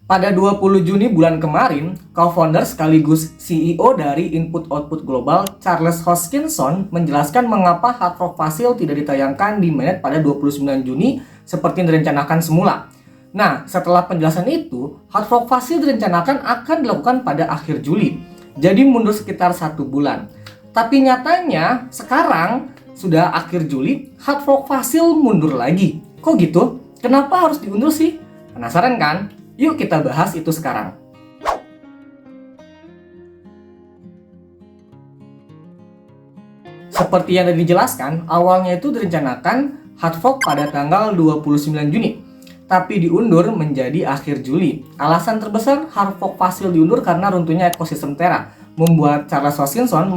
Pada 20 Juni bulan kemarin, co-founder sekaligus CEO dari Input Output Global, Charles Hoskinson, menjelaskan mengapa Hard Rock Fossil tidak ditayangkan di mainnet pada 29 Juni seperti yang direncanakan semula. Nah, setelah penjelasan itu, Hard Rock Fossil direncanakan akan dilakukan pada akhir Juli, jadi mundur sekitar 1 bulan. Tapi nyatanya, sekarang sudah akhir Juli, Hard Rock Fossil mundur lagi. Kok gitu? Kenapa harus diundur sih? Penasaran kan? Yuk kita bahas itu sekarang. Seperti yang tadi dijelaskan, awalnya itu direncanakan hard fork pada tanggal 29 Juni, tapi diundur menjadi akhir Juli. Alasan terbesar hard fork Fossil diundur karena runtuhnya ekosistem Terra, membuat Charles Hoskinson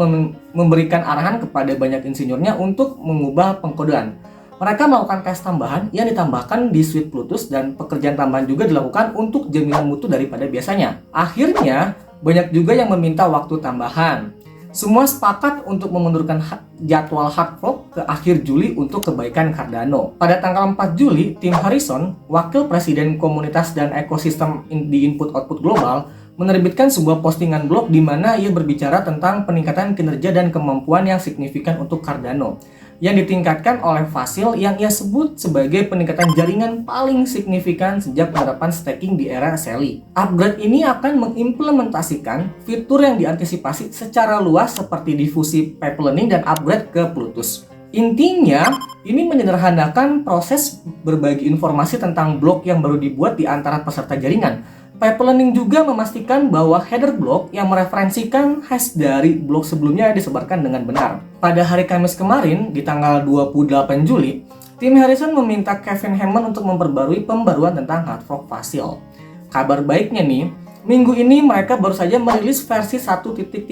memberikan arahan kepada banyak insinyurnya untuk mengubah pengkodean. Mereka melakukan tes tambahan yang ditambahkan di suite Plutus dan pekerjaan tambahan juga dilakukan untuk jaminan mutu daripada biasanya. Akhirnya, banyak juga yang meminta waktu tambahan. Semua sepakat untuk memundurkan jadwal hard fork ke akhir Juli untuk kebaikan Cardano. Pada tanggal 4 Juli, Tim Harrison, Wakil Presiden Komunitas dan Ekosistem di Input Output Global, menerbitkan sebuah postingan blog di mana ia berbicara tentang peningkatan kinerja dan kemampuan yang signifikan untuk Cardano yang ditingkatkan oleh Fossil yang ia sebut sebagai peningkatan jaringan paling signifikan sejak penerapan staking di era Shelly. Upgrade ini akan mengimplementasikan fitur yang diantisipasi secara luas seperti difusi pipelining dan upgrade ke Plutus. Intinya, ini menyederhanakan proses berbagi informasi tentang blok yang baru dibuat di antara peserta jaringan. Pipelining juga memastikan bahwa header blok yang mereferensikan hash dari blok sebelumnya disebarkan dengan benar. Pada hari Kamis kemarin, di tanggal 28 Juli, tim Harrison meminta Kevin Hammond untuk memperbarui pembaruan tentang Hard Fork Fossil. Kabar baiknya nih, minggu ini mereka baru saja merilis versi 1.35.2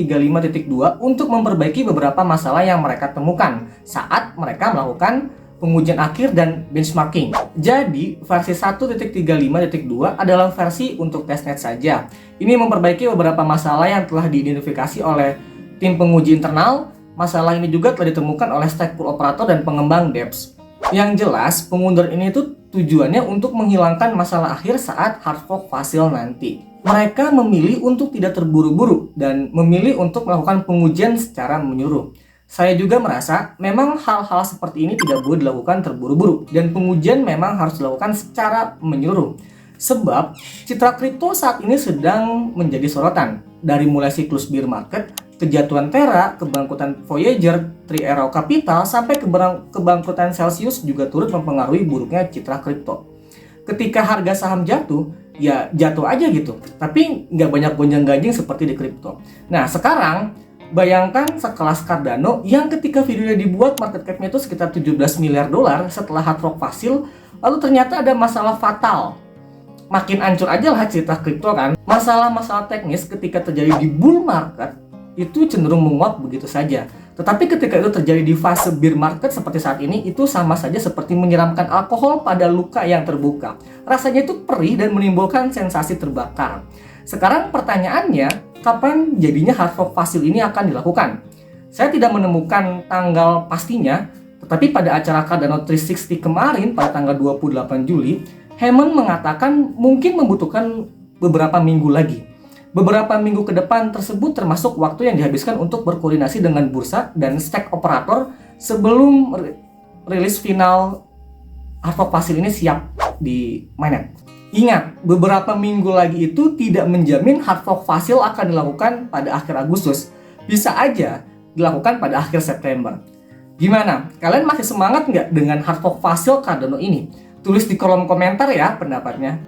untuk memperbaiki beberapa masalah yang mereka temukan saat mereka melakukan pengujian akhir dan benchmarking. Jadi, versi 1.35.2 adalah versi untuk testnet saja. Ini memperbaiki beberapa masalah yang telah diidentifikasi oleh tim penguji internal. Masalah ini juga telah ditemukan oleh stake pool operator dan pengembang dApps. Yang jelas, pengunduran ini tuh tujuannya untuk menghilangkan masalah akhir saat hard fork Fossil nanti. Mereka memilih untuk tidak terburu-buru dan memilih untuk melakukan pengujian secara menyeluruh. Saya juga merasa memang hal-hal seperti ini tidak boleh dilakukan terburu-buru dan pengujian memang harus dilakukan secara menyeluruh. Sebab citra kripto saat ini sedang menjadi sorotan, dari mulai siklus bear market, kejatuhan Terra, kebangkrutan Voyager, Three Arrow Capital, sampai kebangkrutan Celsius juga turut mempengaruhi buruknya citra kripto. Ketika harga saham jatuh, ya jatuh aja gitu, tapi nggak banyak gonjang-ganjing seperti di kripto. Nah sekarang, bayangkan sekelas Cardano yang ketika videonya dibuat market cap-nya itu sekitar 17 miliar dolar setelah hard fork Fossil, lalu ternyata ada masalah fatal. Makin hancur aja lah cerita kripto kan. Masalah-masalah teknis ketika terjadi di bull market itu cenderung menguap begitu saja. Tetapi ketika itu terjadi di fase bear market seperti saat ini, itu sama saja seperti menyiramkan alkohol pada luka yang terbuka. Rasanya itu perih dan menimbulkan sensasi terbakar. Sekarang pertanyaannya, kapan jadinya hard fork Fossil ini akan dilakukan? Saya tidak menemukan tanggal pastinya, tetapi pada acara Cardano 360 kemarin pada tanggal 28 Juli, Hammond mengatakan mungkin membutuhkan beberapa minggu lagi. Beberapa minggu ke depan tersebut termasuk waktu yang dihabiskan untuk berkoordinasi dengan bursa dan stake operator sebelum rilis final hard fork Fossil ini siap di mainnet. Ingat, beberapa minggu lagi itu tidak menjamin hard fork Fossil akan dilakukan pada akhir Agustus. Bisa aja dilakukan pada akhir September. Gimana? Kalian masih semangat nggak dengan hard fork Fossil Cardano ini? Tulis di kolom komentar ya pendapatnya.